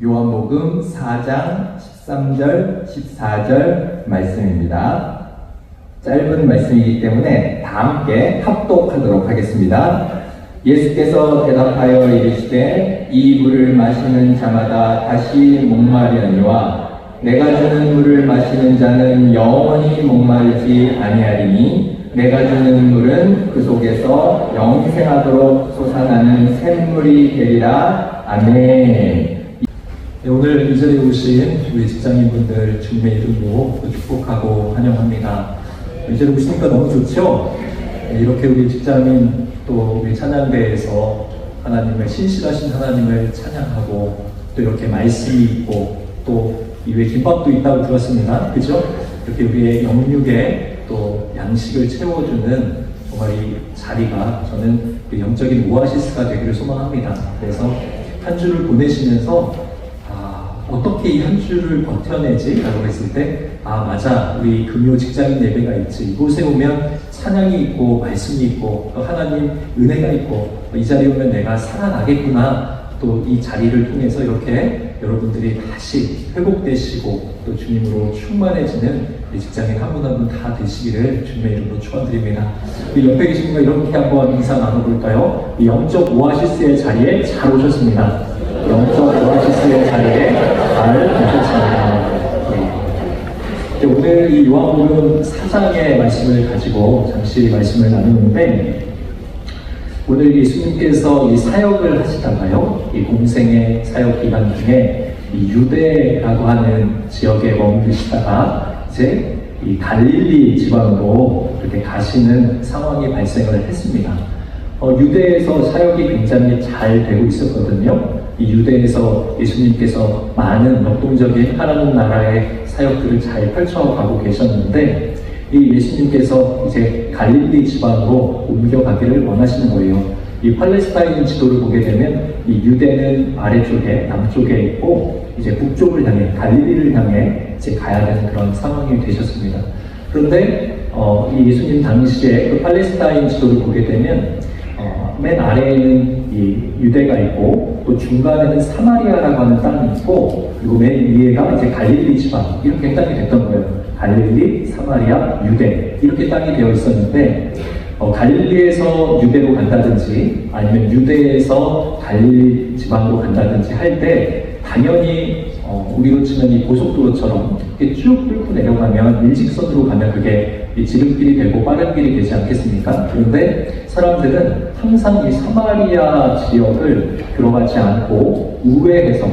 요한복음 4장 13절, 14절 말씀입니다. 짧은 말씀이기 때문에 다 함께 합독하도록 하겠습니다. 예수께서 대답하여 이르시되 이 물을 마시는 자마다 다시 목마르니와 내가 주는 물을 마시는 자는 영원히 목마르지 아니하리니 내가 주는 물은 그 속에서 영생하도록 솟아나는 샘물이 되리라. 아멘. 네, 오늘 이 자리에 오신 우리 직장인분들 주님의 이름으로 축복하고 환영합니다. 이 자리에 오시니까 너무 좋죠? 네, 이렇게 우리 직장인 또 우리 찬양대에서 하나님을 신실하신 하나님을 찬양하고 또 이렇게 말씀이 있고 또 이외에 김밥도 있다고 들었습니다. 그죠? 이렇게 우리의 영육에 또 양식을 채워주는 정말 이 자리가 저는 영적인 오아시스가 되기를 소망합니다. 그래서 한 주를 보내시면서 어떻게 이 한 주를 버텨내지? 라고 했을 때 맞아, 우리 금요 직장인 예배가 있지, 이곳에 오면 찬양이 있고 말씀이 있고 또 하나님 은혜가 있고 이 자리에 오면 내가 살아나겠구나. 또 이 자리를 통해서 이렇게 여러분들이 다시 회복되시고 또 주님으로 충만해지는 우리 직장인 한 분 한 분 다 되시기를 주님의 이름으로 축원드립니다. 옆에 계신 분과 이렇게 한번 인사 나눠볼까요? 영적 오아시스의 자리에 잘 오셨습니다. 영적 오아시스의 자리에 잘 오셨습니다. 네. 오늘 이 요한복음 4장의 말씀을 가지고 잠시 말씀을 나누는데, 오늘 예수님께서 이 사역을 하시다가요, 이 공생의 사역 기간 중에 이 유대라고 하는 지역에 머무르시다가 이제 이 갈릴리 지방으로 이렇게 가시는 상황이 발생을 했습니다. 유대에서 사역이 굉장히 잘 되고 있었거든요. 이 유대에서 예수님께서 많은 역동적인 하나님 나라의 사역들을 잘 펼쳐가고 계셨는데, 이 예수님께서 이제 갈릴리 지방으로 옮겨가기를 원하시는 거예요. 이 팔레스타인 지도를 보게 되면 이 유대는 아래쪽에 남쪽에 있고 이제 북쪽을 향해 갈릴리를 향해 이제 가야 되는 그런 상황이 되셨습니다. 그런데 이 예수님 당시에 그 팔레스타인 지도를 보게 되면 맨 아래에는 이 유대가 있고 또 중간에는 사마리아라고 하는 땅이 있고 그리고 맨 위에가 이제 갈릴리 지방, 이렇게 땅이 됐던 거예요. 갈릴리, 사마리아, 유대, 이렇게 땅이 되어 있었는데 갈릴리에서 유대로 간다든지 아니면 유대에서 갈릴리 지방으로 간다든지 할 때 당연히 우리로 치면 이 고속도로처럼 이렇게 쭉 뚫고 내려가면 일직선으로 가면 그게 이 지름길이 되고 빠른 길이 되지 않겠습니까? 그런데 사람들은 항상 이 사마리아 지역을 들어가지 않고 우회해서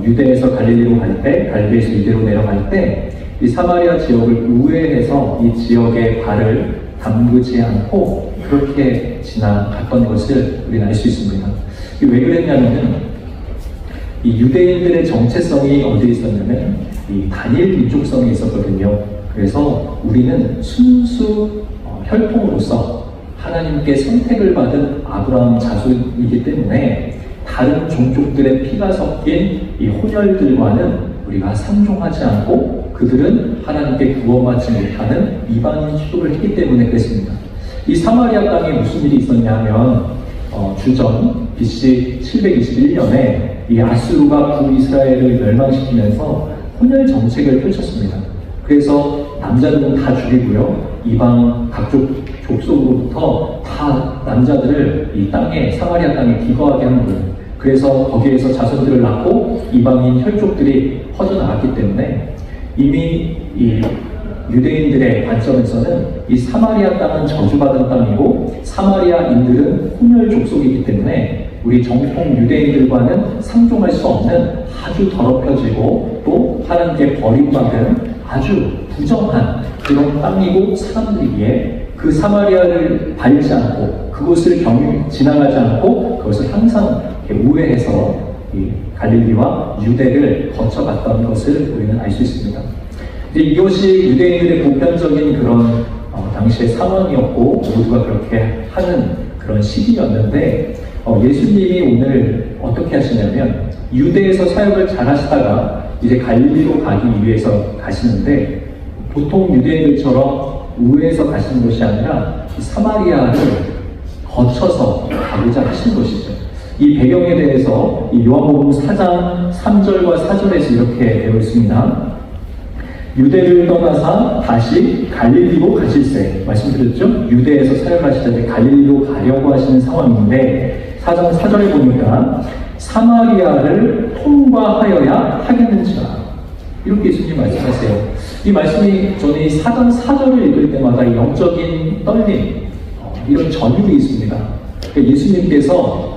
유대에서 갈릴리로 갈 때, 갈릴리에서 유대로 내려갈 때 이 사마리아 지역을 우회해서 이 지역에 발을 담그지 않고 그렇게 지나갔던 것을 우리는 알 수 있습니다. 왜 그랬냐면은 이 유대인들의 정체성이 어디에 있었냐면 이 단일 민족성이 있었거든요. 그래서 우리는 순수 혈통으로서 하나님께 선택을 받은 아브라함 자손이기 때문에 다른 종족들의 피가 섞인 이 혼혈들과는 우리가 상종하지 않고 그들은 하나님께 구원받지 못하는 이방인 취급을 했기 때문에 그랬습니다. 이 사마리아 땅에 무슨 일이 있었냐면 주전 BC 721년에 이 아수르가 북이스라엘을 멸망시키면서 혼혈 정책을 펼쳤습니다. 그래서 남자들은 다 죽이고요, 이방 각종 족속으로부터 다 남자들을 이 땅에, 사마리아 땅에 기거하게 한 거예요. 그래서 거기에서 자손들을 낳고 이방인 혈족들이 퍼져나갔기 때문에 이미 이 유대인들의 관점에서는 이 사마리아 땅은 저주받은 땅이고 사마리아인들은 혼혈 족속이기 때문에 우리 정통 유대인들과는 상종할 수 없는 아주 더럽혀지고 또 하나님께 버림받은 아주 부정한 그런 땅이고, 사람들이기에 그 사마리아를 밟지 않고 그곳을 지나가지 않고 그것을 항상 우회해서 이 갈릴리와 유대를 거쳐갔던 것을 우리는 알 수 있습니다. 이것이 유대인들의 보편적인 그런 당시의 상황이었고 모두가 그렇게 하는 그런 시기였는데, 예수님이 오늘 어떻게 하시냐면 유대에서 사역을 잘 하시다가 이제 갈릴리로 가기 위해서 가시는데, 보통 유대인들처럼 우회해서 가시는 것이 아니라 사마리아를 거쳐서 가고자 하신 것이죠. 이 배경에 대해서 이 요한복음 4장 3절과 4절에서 이렇게 되어 있습니다. 유대를 떠나사 다시 갈릴리로 가실세. 말씀드렸죠? 유대에서 사역하시다가 갈릴리로 가려고 하시는 상황인데 4장 4절에 보니까 사마리아를 통과하여야 하겠는지라. 이렇게 예수님 말씀하세요. 이 말씀이 저는 이 4장 4절을 읽을 때마다 영적인 떨림, 이런 전율이 있습니다. 그러니까 예수님께서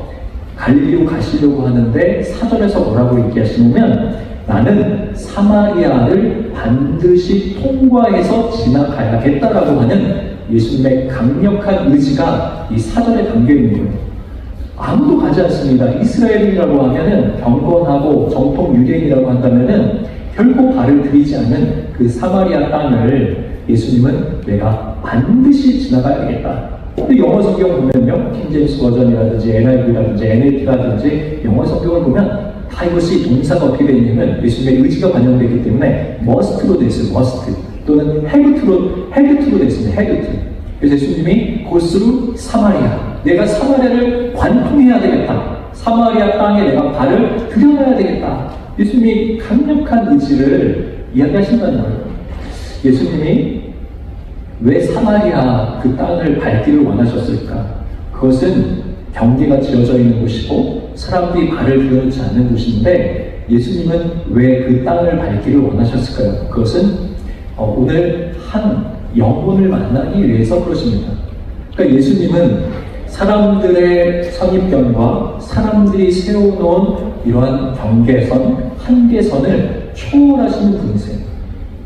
갈릴리로 가시려고 하는데 4절에서 뭐라고 얘기하시냐면 나는 사마리아를 반드시 통과해서 지나가야겠다라고 하는 예수님의 강력한 의지가 이 4절에 담겨 있는 거예요. 아무도 가지 않습니다. 이스라엘인이라고 하면은 경건하고 정통 유대인이라고 한다면은 결코 발을 들이지 않는 그 사마리아 땅을 예수님은 내가 반드시 지나가야겠다. 근데 영어 성경 보면요, 킹제임스 버전이라든지 NIV라든지 NLT라든지 영어 성경을 보면 다 이것이 동사가 어떻게 되어 있냐면 예수님의 의지가 반영되기 때문에 must로 되어 있어요. must 또는 have to로 되어 있습니다. have to. 그래서 예수님이 곧으로 사마리아, 내가 사마리아를 관통해야 되겠다. 사마리아 땅에 내가 발을 들여놔야 되겠다. 예수님이 강력한 의지를 이야기하신다는 거예요. 예수님이 왜 사마리아 그 땅을 밟기를 원하셨을까? 그것은 경계가 지어져 있는 곳이고 사람들이 발을 들여놓지 않는 곳인데 예수님은 왜 그 땅을 밟기를 원하셨을까요? 그것은 오늘 한 영혼을 만나기 위해서 그러십니다. 그러니까 예수님은 사람들의 선입견과 사람들이 세워놓은 이러한 경계선, 한계선을 초월하시는 분이세요.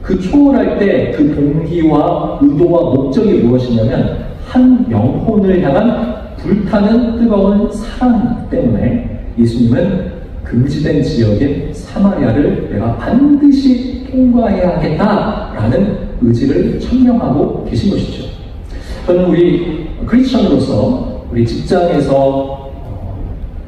그 초월할 때 그 동기와 의도와 목적이 무엇이냐면 한 영혼을 향한 불타는 뜨거운 사랑 때문에 예수님은 금지된 지역인 사마리아를 내가 반드시 통과해야 하겠다라는 의지를 천명하고 계신 것이죠. 저는 우리 크리스천으로서 우리 직장에서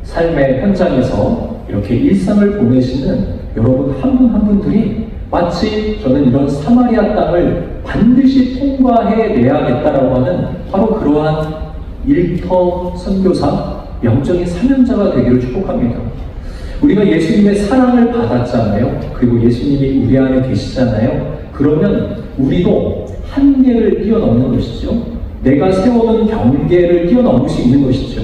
삶의 현장에서 이렇게 일상을 보내시는 여러분 한 분 한 분들이 마치 저는 이런 사마리아 땅을 반드시 통과해내야겠다라고 하는 바로 그러한 일터 선교사, 영적인 사명자가 되기를 축복합니다. 우리가 예수님의 사랑을 받았잖아요. 그리고 예수님이 우리 안에 계시잖아요. 그러면 우리도 한계를 뛰어넘는 것이죠. 내가 세워놓은 경계를 뛰어넘을 수 있는 것이죠.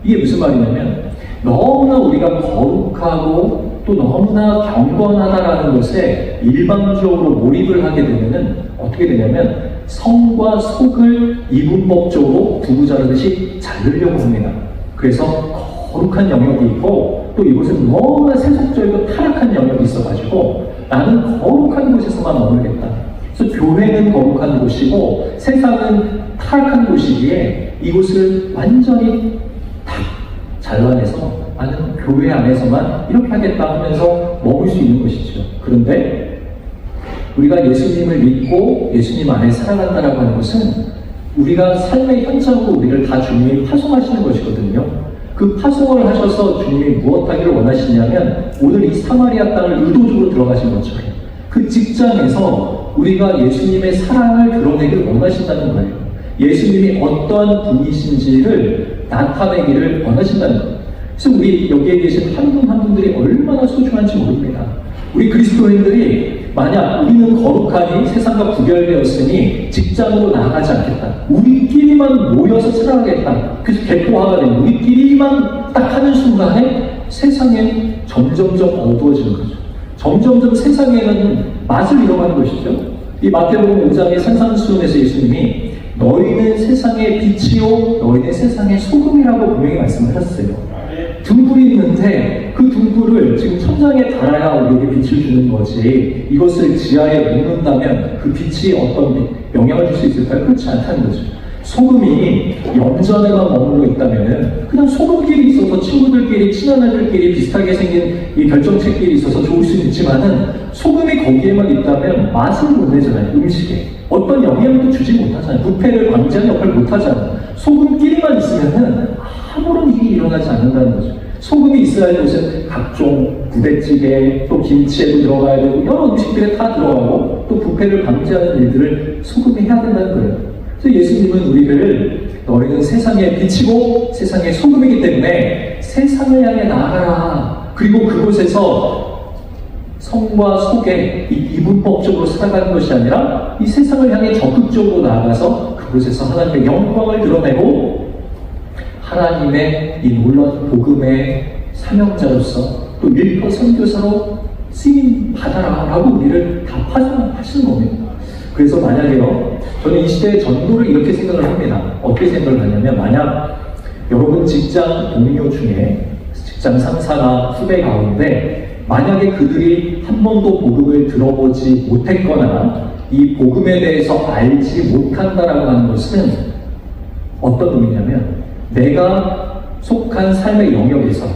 이게 무슨 말이냐면 너무나 우리가 거룩하고 또 너무나 경건하다라는 것에 일방적으로 몰입을 하게 되면은 어떻게 되냐면 성과 속을 이분법적으로 두부 자르듯이 자르려고 합니다. 그래서 거룩한 영역이 있고 또 이곳은 너무나 세속적이고 타락한 영역이 있어가지고 나는 거룩한 곳에서만 머물겠다. 그래서 교회는 거룩한 곳이고 세상은 타락한 곳이기에 이곳을 완전히 다 잘라내서 나는 교회 안에서만 이렇게 하겠다 하면서 먹을 수 있는 것이죠. 그런데 우리가 예수님을 믿고 예수님 안에 살아간다라고 하는 것은 우리가 삶의 현장으로 우리를 다 주님이 파송하시는 것이거든요. 그 파송을 하셔서 주님이 무엇 하기를 원하시냐면 오늘 이 사마리아 땅을 의도적으로 들어가신 것처럼 그 직장에서 우리가 예수님의 사랑을 드러내기를 원하신다는 거예요. 예수님이 어떠한 분이신지를 나타내기를 원하신다는 거예요. 그래서 우리 여기에 계신 한 분 한 분들이 얼마나 소중한지 모릅니다. 우리 그리스도인들이 만약 우리는 거룩하니 세상과 구별되었으니 직장으로 나아가지 않겠다. 우리끼리만 모여서 살아가겠다. 그래서 개토화가 되는 우리끼리만 딱 하는 순간에 세상에 점점점 어두워지는 거죠. 점점점 세상에는 맛을 잃어가는 것이죠. 이 마태복음 5장의 산상수훈에서 예수님이 너희는 세상의 빛이요 너희는 세상의 소금이라고 분명히 말씀하셨어요. 등불이 있는데 그 등불을 지금 천장에 달아야 우리에게 빛을 주는 거지 이것을 지하에 묻는다면 그 빛이 어떤 영향을 줄 수 있을까요? 그렇지 않다는 거죠. 소금이 염전에만 머물러 있다면은 그냥 소금끼리 있어서 친구들끼리 친한 애들끼리 비슷하게 생긴 이 결정체끼리 있어서 좋을 수는 있지만은 소금이 거기에만 있다면 맛을 못 내잖아요. 음식에 어떤 영향도 주지 못하잖아요. 부패를 방지하는 역할을 못하잖아요. 소금끼리만 있으면은 아무런 일이 일어나지 않는다는 거죠. 소금이 있어야 할 곳은 각종 부대찌개, 또 김치에도 들어가야 되고 여러 음식들에 다 들어가고 또 부패를 방지하는 일들을 소금이 해야 된다는 거예요. 그래서 예수님은 우리를 너희는 세상의 빛이고 세상의 소금이기 때문에 세상을 향해 나아가라. 그리고 그곳에서 성과 속에 이분법적으로 살아가는 것이 아니라 이 세상을 향해 적극적으로 나아가서 그곳에서 하나님의 영광을 드러내고 하나님의 이 놀라운 복음의 사명자로서 또 일터 선교사로 쓰임 받아라라고 우리를 답하시는 겁니다. 그래서 만약에요, 저는 이 시대의 전도를 이렇게 생각을 합니다. 어떻게 생각을 하냐면, 만약 여러분 직장 동료 중에 직장 상사나 후배 가운데 만약에 그들이 한 번도 복음을 들어보지 못했거나 이 복음에 대해서 알지 못한다라고 하는 것은 어떤 의미냐면, 내가 속한 삶의 영역에서,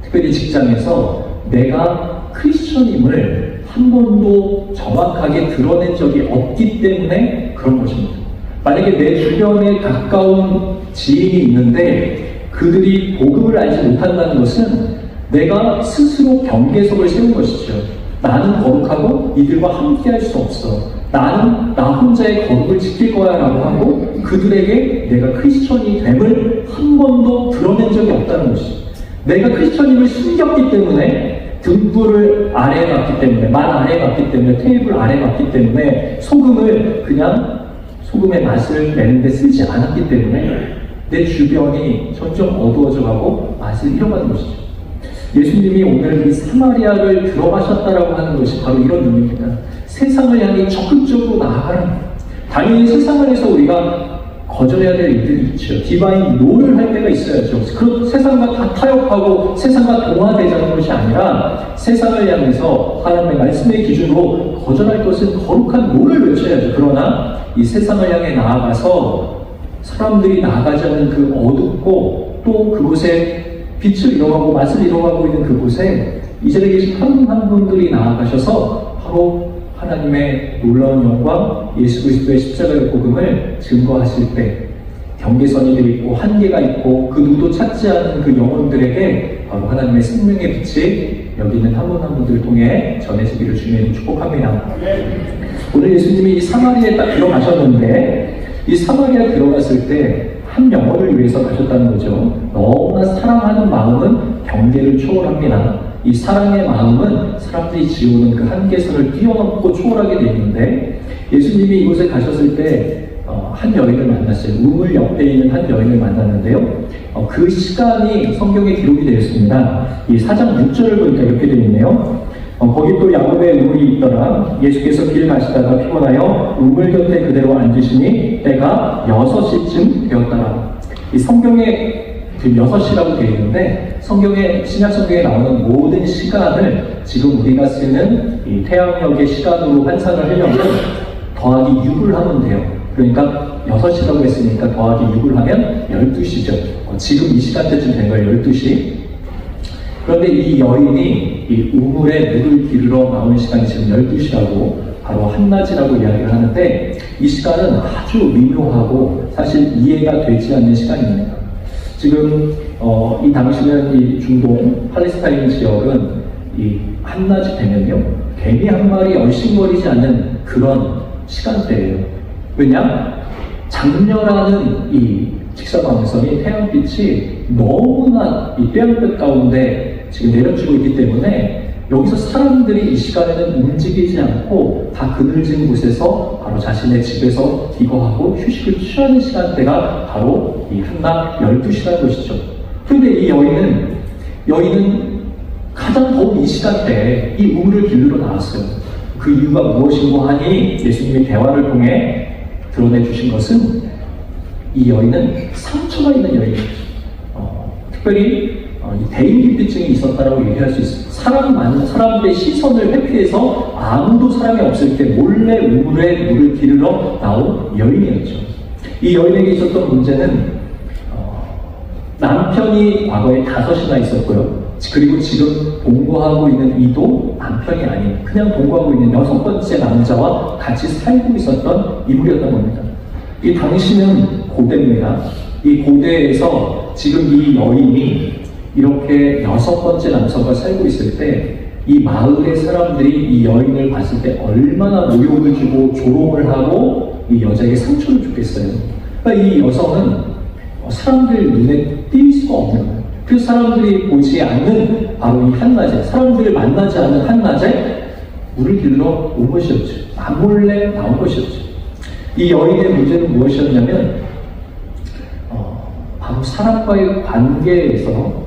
특별히 직장에서 내가 크리스천임을 한 번도 정확하게 드러낸 적이 없기 때문에 그런 것입니다. 만약에 내 주변에 가까운 지인이 있는데 그들이 복음을 알지 못한다는 것은 내가 스스로 경계석을 세운 것이죠. 나는 거룩하고 이들과 함께 할 수 없어. 나는 나 혼자의 거룩을 지킬 거야 라고 하고 그들에게 내가 크리스천이 됨을 한 번도 드러낸 적이 없다는 것이죠. 내가 크리스천임을 숨겼기 때문에, 등불을 아래에 놨기 때문에, 만 아래에 놨기 때문에, 테이블 아래에 놨기 때문에, 소금을 그냥 소금의 맛을 내는데 쓰지 않았기 때문에 내 주변이 점점 어두워져 가고 맛을 잃어가는 것이죠. 예수님이 오늘 이 사마리아를 들어가셨다라고 하는 것이 바로 이런 의미입니다. 세상을 향해 적극적으로 나아가는, 당연히 세상 안에서 우리가 거절해야 될 일들이 있죠. 디바인 노를 할 때가 있어야죠. 그 세상과 다 타협하고 세상과 동화되자는 것이 아니라 세상을 향해서 하나님의 말씀의 기준으로 거절할 것은 거룩한 노를 외쳐야죠. 그러나 이 세상을 향해 나아가서 사람들이 나아가지 않는 그 어둡고 또 그곳에 빛을 잃어가고 맛을 잃어가고 있는 그곳에 이 자리에 계신 한 분 한 분들이 나아가셔서 바로 하나님의 놀라운 영광, 예수 그리스도의 십자가의 복음을 증거하실 때 경계선이 있고 한계가 있고 그 누구도 찾지 않는 그 영혼들에게 바로 하나님의 생명의 빛이 여기 있는 한 분 한 분들을 통해 전해지기를 주님의 축복합니다. 오늘 예수님이 이 사마리아에 딱 들어가셨는데 이 사마리아에 들어갔을 때 한 영혼을 위해서 가셨다는 거죠. 너무나 사랑하는 마음은 경계를 초월합니다. 이 사랑의 마음은 사람들이 지우는 그 한계선을 뛰어넘고 초월하게 되어 있는데, 예수님이 이곳에 가셨을 때 한 여인을 만났어요. 우물 옆에 있는 한 여인을 만났는데요. 그 시간이 성경에 기록이 되어 있습니다. 이 4장 6절을 보니까 이렇게 되어 있네요. 거기 또 야곱의 우물이 있더라. 예수께서 길 가시다가 피곤하여 우물 곁에 그대로 앉으시니 때가 6시쯤 되었더라. 이 성경에 그 6시라고 되어 있는데, 신약 성경에 나오는 모든 시간을 지금 우리가 쓰는 이 태양력의 시간으로 환산을 하려면 더하기 6을 하면 돼요. 그러니까 6시라고 했으니까 더하기 6을 하면 12시죠. 지금 이 시간대쯤 된 거예요. 12시. 그런데 이 여인이 이 우물에 물을 기르러 나온 시간이 지금 12시라고, 바로 한낮이라고 이야기를 하는데, 이 시간은 아주 미묘하고 사실 이해가 되지 않는 시간입니다. 지금 이 당시는 이 중동 팔레스타인 지역은 이 한낮이 되면요, 개미 한 마리 얼씬거리지 않는 그런 시간대예요. 왜냐? 장렬하는 이 직사광선이, 태양빛이 너무나 이 뼈양볕 가운데 지금 내려지고 있기 때문에 여기서 사람들이 이 시간에는 움직이지 않고 다 그늘진 곳에서 바로 자신의 집에서 기거하고 휴식을 취하는 시간대가 바로 이 한낮 12시라는 것이죠. 그런데 이 여인은 가장 더운 이 시간대에 이 우물을 기르러 나왔어요. 그 이유가 무엇인고 하니 예수님의 대화를 통해 드러내 주신 것은 이 여인은 상처가 있는 여인이죠. 특별히 대인기피증이 있었다라고 얘기할 수 있습니다. 사람들의 시선을 회피해서 아무도 사람이 없을 때 몰래 우물에 물을 기르러 나온 여인이었죠. 이 여인에게 있었던 문제는 남편이 과거에 5이나 있었고요. 그리고 지금 동거하고 있는 이도 남편이 아닌 그냥 동거하고 있는 6번째 남자와 같이 살고 있었던 인물이었던 겁니다. 이 당시는 고대입니다. 이 고대에서 지금 이 여인이 이렇게 6번째 남성과 살고 있을 때 이 마을의 사람들이 이 여인을 봤을 때 얼마나 모욕을 주고 조롱을 하고 이 여자에게 상처를 줬겠어요. 그러니까 이 여성은 사람들 눈에 띌 수가 없는 거예요. 그래서 사람들이 보지 않는 바로 이 한낮에, 사람들을 만나지 않는 한낮에 물을 길러 온 것이었죠. 몰래 나온 것이었죠. 이 여인의 문제는 무엇이었냐면 바로 사람과의 관계에서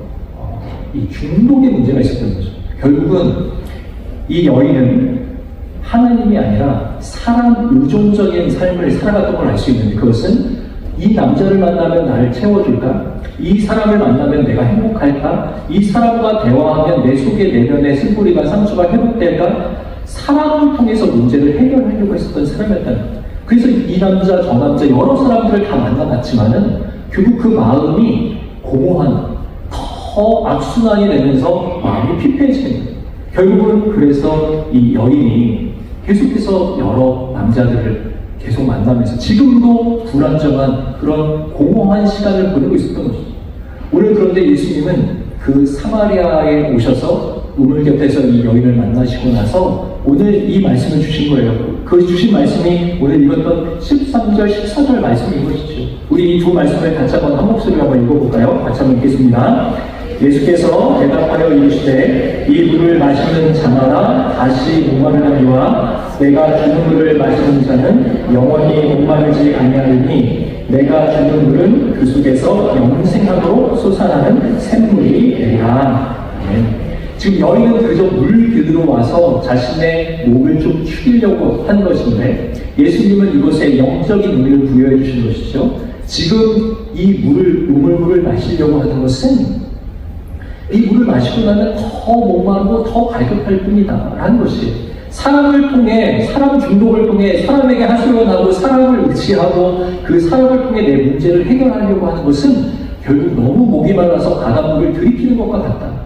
이 중독의 문제가 있었던 거죠. 결국은 이 여인은 하나님이 아니라 사람 의존적인 삶을 살아갔던 걸 알 수 있는데, 그것은 이 남자를 만나면 나를 채워줄까? 이 사람을 만나면 내가 행복할까? 이 사람과 대화하면 내 속의 내면의 쓴뿌리가 상처가 회복될까? 사람을 통해서 문제를 해결하려고 했었던 사람이었다는 거예요. 그래서 이 남자, 저 남자 여러 사람들을 다 만나봤지만은 결국 그 마음이 공허한, 더 악순환이 되면서 마음이 피폐해지는 거예요. 결국은 그래서 이 여인이 계속해서 여러 남자들을 계속 만나면서 지금도 불안정한 그런 공허한 시간을 보내고 있었던 것이죠. 오늘 그런데 예수님은 그 사마리아에 오셔서 우물 곁에서 이 여인을 만나시고 나서 오늘 이 말씀을 주신 거예요. 그 주신 말씀이 오늘 읽었던 13절, 14절 말씀인 것이죠. 우리 이 두 말씀을 같이 한번 한 목소리로 한번 읽어볼까요? 같이 한번 읽겠습니다. 예수께서 대답하여 이르시되 이 물을 마시는 자마다 다시 목마르려니와 내가 주는 물을 마시는 자는 영원히 목마르지 아니하리니 내가 주는 물은 그 속에서 영생하도록 솟아나는 샘물이 되리라. 지금 여인은 그저 물 길러 와서 자신의 목을 좀 축이려고 한 것인데, 예수님은 이것에 영적인 의미를 부여해 주신 것이죠. 지금 이 우물물을 마시려고 하는 것은 이 물을 마시고 나면 더 목마르고 더 갈급할 뿐이다 라는 것이, 사람을 통해, 사람 중독을 통해 사람에게 하소연하고 사람을 의지하고 그 사람을 통해 내 문제를 해결하려고 하는 것은 결국 너무 목이 말라서 바닷물을 들이키는 것과 같다.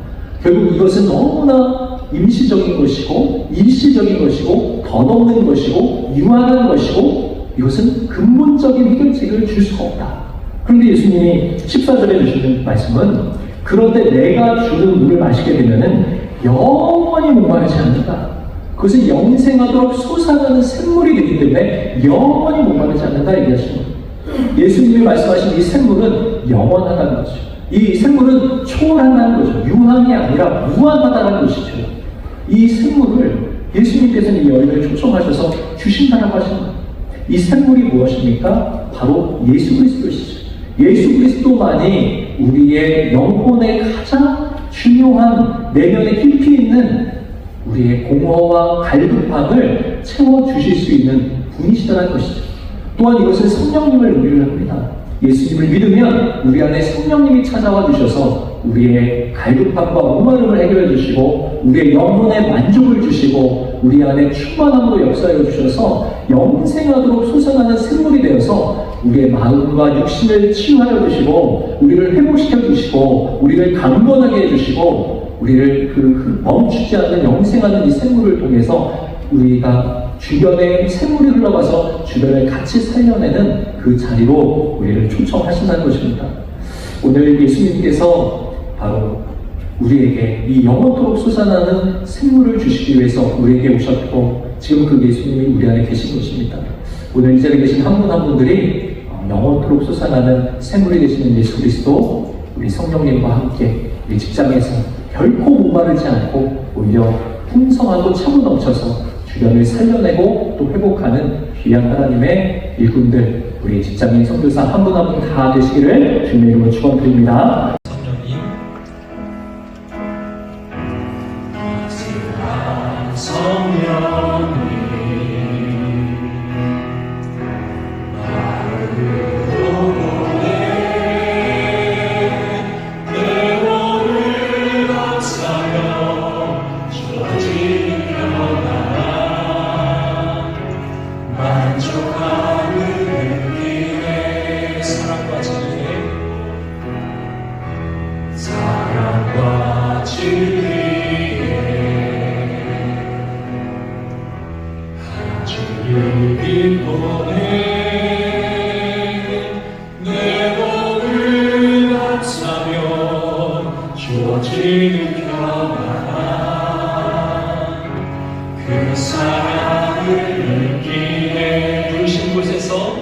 결국 이것은 너무나 임시적인 것이고 일시적인 것이고 덧없는 것이고 유한한 것이고 이것은 근본적인 해결책을 줄 수가 없다. 그런데 예수님이 14절에 주시는 말씀은 그런데 내가 주는 물을 마시게 되면은 영원히 목마르지 않는다. 그것은 영생하도록 솟아나는 샘물이 되기 때문에 영원히 목마르지 않는다 얘기하시는 거예요. 예수님이 말씀하신 이 샘물은 영원하다는 거죠. 이 샘물은 초월한다는 거죠. 유한이 아니라 무한하다는 것이죠. 이 샘물을 예수님께서는 이 여인을 초청하셔서 주신다라고 하시는 거예요. 이 샘물이 무엇입니까? 바로 예수 그리스도시죠. 예수 그리스도만이 우리의 영혼의 가장 중요한 내면에 깊이 있는 우리의 공허와 갈급함을 채워주실 수 있는 분이시다는 것이죠. 또한 이것은 성령님을 의미를 합니다. 예수님을 믿으면 우리 안에 성령님이 찾아와 주셔서 우리의 갈급함과 목마름을 해결해 주시고 우리의 영혼에 만족을 주시고 우리 안에 충만함으로 역사해 주셔서 영생하도록 솟아나는 샘물이 되어서 우리의 마음과 육신을 치유하여 주시고 우리를 회복시켜 주시고 우리를 강건하게 해주시고 우리를 그 멈추지 않는 영생하는 이 샘물을 통해서 우리가 주변에 샘물이 흘러가서 주변을 같이 살려내는 그 자리로 우리를 초청하신다는 것입니다. 오늘 예수님께서 바로 우리에게 이 영원토록 솟아나는 샘물을 주시기 위해서 우리에게 오셨고 지금 그 예수님이 우리 안에 계신 것입니다. 오늘 이 자리에 계신 한 분 한 분들이 영원토록 솟아나는 샘물이 되시는 예수 그리스도 우리 성령님과 함께 우리 직장에서 결코 목마르지 않고 오히려 풍성하고 차고 넘쳐서 주변을 살려내고 또 회복하는 귀한 하나님의 일꾼들 우리 직장인 선교사 한 분 한 분 다 되시기를 주님의 이름으로 축원드립니다. 그 사랑을 느끼게 부르신 곳에서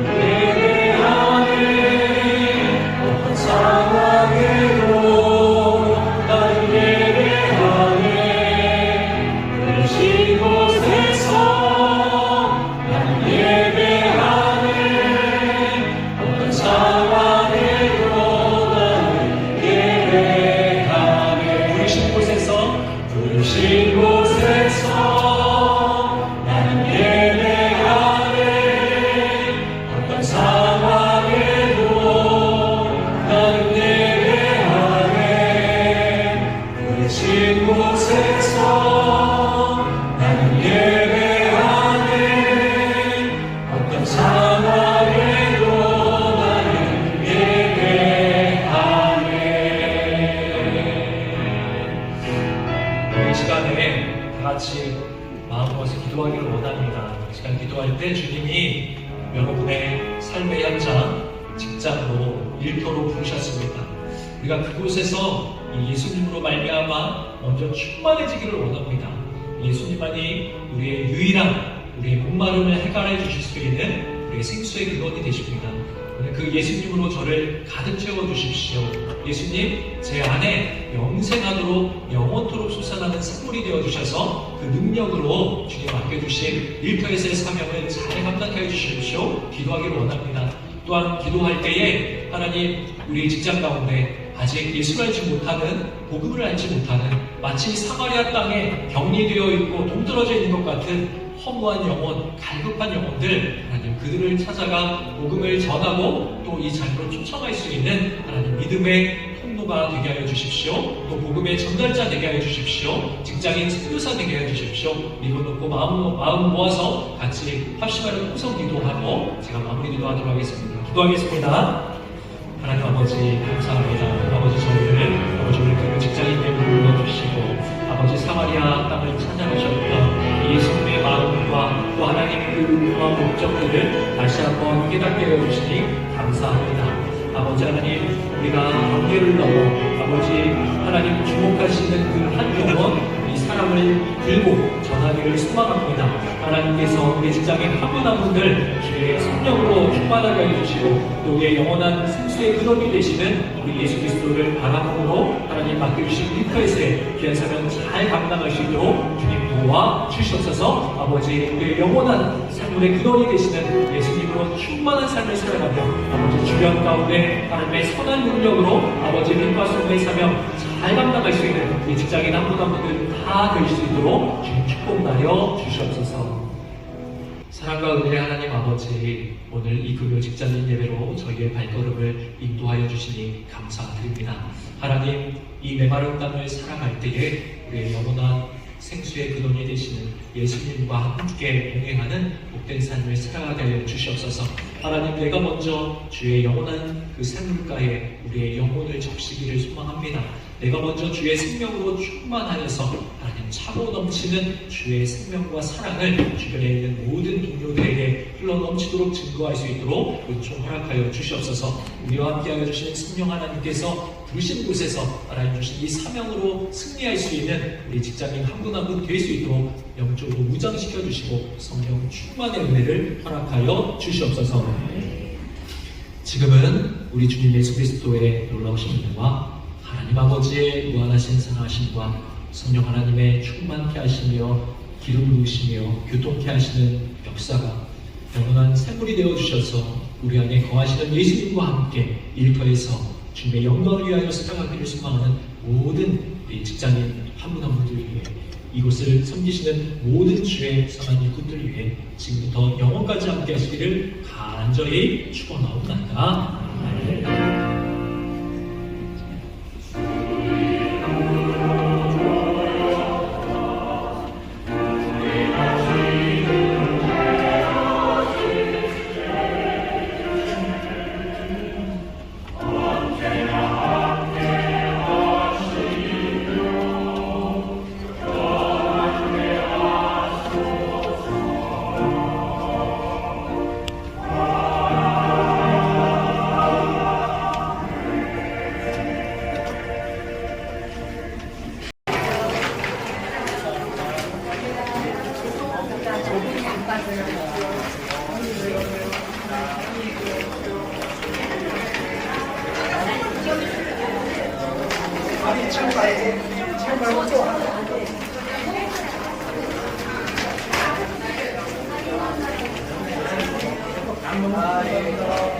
내 안에 같이 마음 모아서 기도하기를 원합니다. 이 시간 기도할 때 주님이 여러분의 삶의 현장, 직장으로, 일터로 부르셨습니다. 우리가 그곳에서 이 예수님으로 말미암아 먼저 충만해지기를 원합니다. 예수님만이 우리의 유일한, 우리의 목마름을 해결해 주실 수 있는 우리의 생수의 근원이 되십니다. 오늘 그 예수님으로 저를 가득 채워 주십시오. 예수님, 제 안에 영생하도록 영원토록 솟아나는 샘물이 되어 주셔서 그 능력으로 주님 맡겨주신 일터에서의 사명을 잘 감당하게 해 주십시오. 기도하기를 원합니다. 또한 기도할 때에 하나님, 우리 직장 가운데 아직 예수를 알지 못하는, 복음을 알지 못하는, 마치 사마리아 땅에 격리되어 있고 동떨어져 있는 것 같은 허무한 영혼, 갈급한 영혼들, 하나님 그들을 찾아가 복음을 전하고 또 이 자리로 초청할 수 있는 하나님 믿음의 통로가 되게 하여 주십시오. 또 복음의 전달자 되게 하여 주십시오. 직장인 선교사 되게 하여 주십시오. 믿어놓고 마음 모아서 같이 합심하여 통성 기도하고 제가 마무리 기도하도록 하겠습니다. 기도하겠습니다. 하나님 아버지 감사합니다. 아버지 우리 그 직장인들 불러주시고 아버지 사마리아 땅을 찾아가셨던 예수님의 마음과 또 하나님의 그 의도와 목적들을 다시 한번 깨닫게 해주시니 감사합니다. 아버지 하나님, 우리가 경계를 넘어 아버지 하나님 주목하시는 그 한 영혼 이 사람을 들고 전하기를 소망합니다. 하나님께서 우리 직장인 한 분 한 분들 주의 성령으로 충만하게 해주시고 또 우리의 영원한 생수의 근원이 되시는 우리 예수 그리스도를 바라보므로 하나님 맡겨주신 일터에서의 귀한 사명 잘 감당할 수 있도록 주님 도와 주시옵소서. 아버지 우리의 영원한 삶의 근원이 되시는 예수님으로 충만한 삶을 살아가며 아버지 주변 가운데 하나님의 선한 능력으로 아버지 빛과 소금의 사명 잘 감당할 수 있는 우리 직장인 한 분 한 분들 다 될 수 있도록 주님 축복 나려 주시옵소서. 사랑과 은혜의 하나님 아버지, 오늘 이 금요 직장인 예배로 저희의 발걸음을 인도하여 주시니 감사드립니다. 하나님, 이 메마른 땅을 살아갈 때에 우리의 영원한 생수의 근원이 되시는 예수님과 함께 동행하는 복된 삶을 살아가게 하여 주시옵소서. 하나님, 내가 먼저 주의 영원한 그 샘물가에 우리의 영혼을 적시기를 소망합니다. 내가 먼저 주의 생명으로 충만하여서 하나님 차고 넘치는 주의 생명과 사랑을 주변에 있는 모든 동료들에게 흘러넘치도록 증거할 수 있도록 은총 허락하여 주시옵소서. 우리와 함께하여 주시는 성령 하나님께서 부르신 곳에서 하나님 주신 이 사명으로 승리할 수 있는 우리 직장인 한 분 한 분 될 수 있도록 영적으로 무장시켜 주시고 성령 충만의 은혜를 허락하여 주시옵소서. 지금은 우리 주님 예수 그리스도의 놀라우신 은혜와 하나님 아버지의 무한하신 사랑하심과 성령 하나님의 충만케 하시며 기름 부으시며 교통케 하시는 역사가 영원한 샘물이 되어 주셔서 우리 안에 거하시는 예수님과 함께 일터에서 주님의 영광을 위하여 살아가기를 소망하는 모든 직장인 한 분 한 분들 위해 이곳을 섬기시는 모든 주의 선한 일꾼들 위해 지금부터 영원까지 함께 하시기를 간절히 축원하옵나이다. 아멘. 아, 예.